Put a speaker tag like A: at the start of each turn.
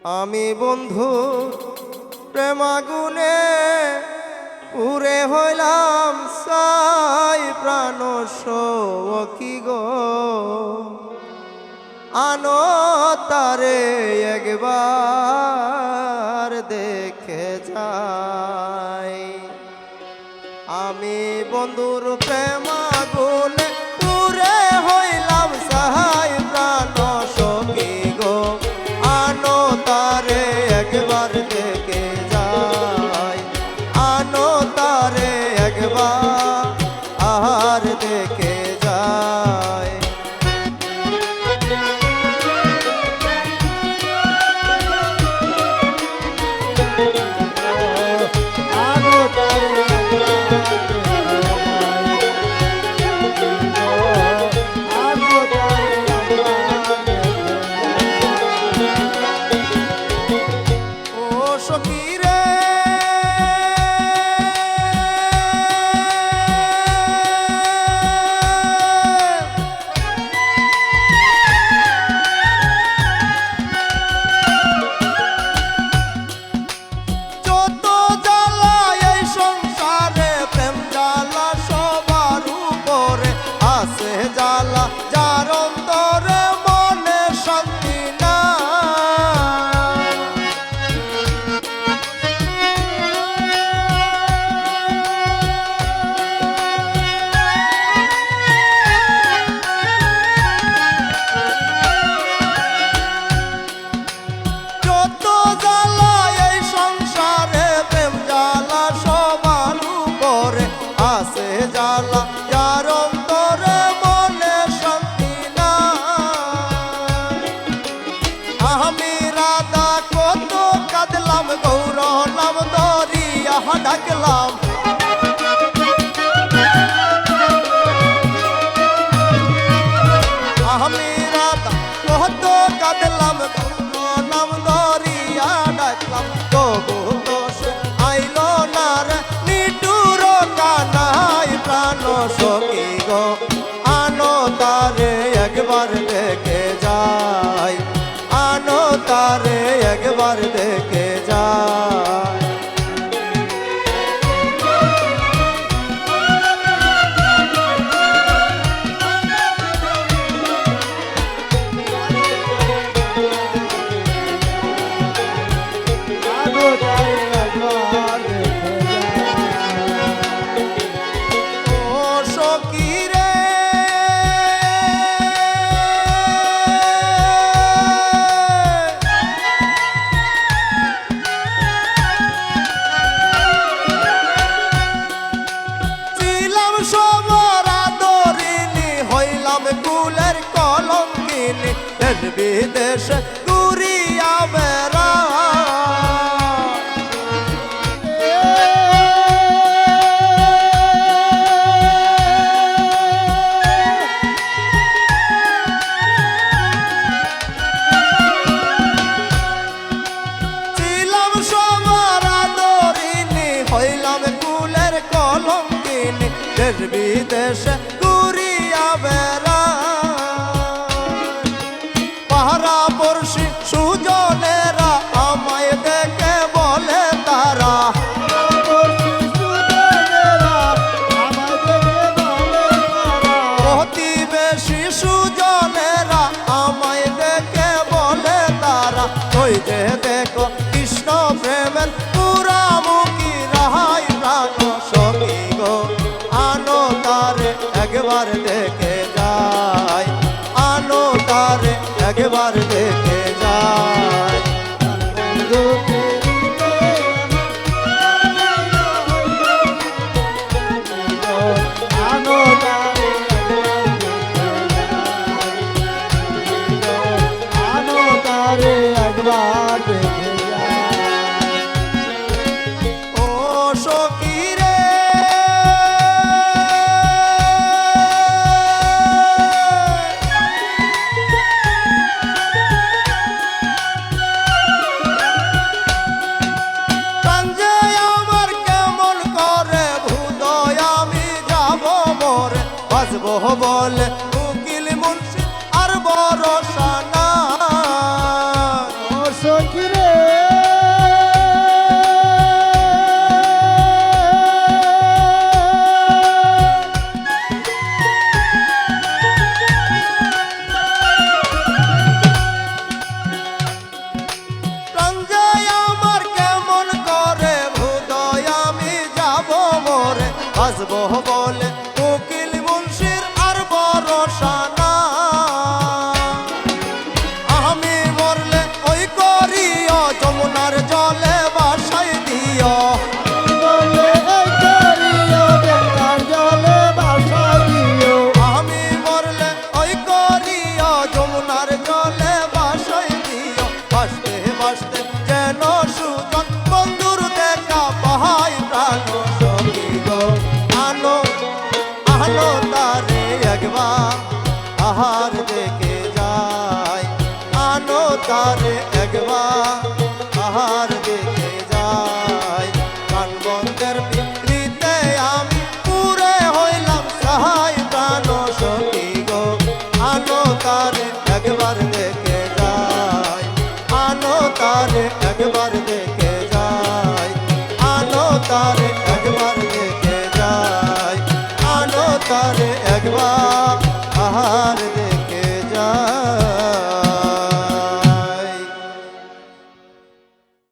A: আমি বন্ধু প্রেমাগুনে উড়ে হইলাম সাই প্রাণ সখী গো আনো তারে একবার দেখে যাই। আমি বন্ধুর প্রেমাগুনে উড়ে হইলাম সাই প্রাণ সখী গো আনো তারে একবার দেখে যাই। আনো তারে একবার আর দেখে যাই। ডাকলাম আমি রাত কত কাঁদলাম নাম দরিয়া ডাকলাম তবু দোষ আইল না রে নিটুর কানাই প্রাণ সখী গো আনো তারে একবার দেখে যাই। আনো তারে একবার দেখে যাই। বিদেশ ঘুরিয়া বেড়া ছিলাম সবার আদরিনী হইলাম কুলের কলঙ্কিনী দেশ বিদেশ ঘুরিয়া বেড়া পাহারা পড়শি সুজনেরা আমায় দেখে বলে তারা প্রতিবেশী সুজনেরা আমায় দেখে বলে তারা ওই যে দেখো কৃষ্ণ প্রেমের পুরামুখী রাহাই প্রাণ সখী গো আনো তারে একবার দেখে যাই। আনো তারে একবার দেখে যায়।
B: আনো তারে একবার দেখে যায়।
A: ও সখী রে বলে উকিল মুন্সি আর বড় সানা
B: ও সখী রে
A: বাঁচবো বলে উকিল মুন্সির আর ভরসা না। আমি মরলে ওই করিও যমুনার জলে বাসাই দিও।
B: বলে এই করিও গঙ্গার জলে বাসা দিও।
A: আমি মরলে ওই করিও যমুনার জলে বাসাই দিও। বাসতে বাসতে যেন সুজন বন্ধুর দেখা পাহাই প্রাণ সখী গো। আনো আনো তারে একবার আহার দেখে যায়। আনো তারে একবার আহার দেখে যায়। প্রাণ বন্ধের পিড়িতে আমি পুরে হইলাম সহায় প্রাণ সখী গো। আনো তারে একবার দেখে যায়। আনো তারে একবার দেখে যায়। আনো তারে একবার দেখে যায়। আনো তারে একবার আহার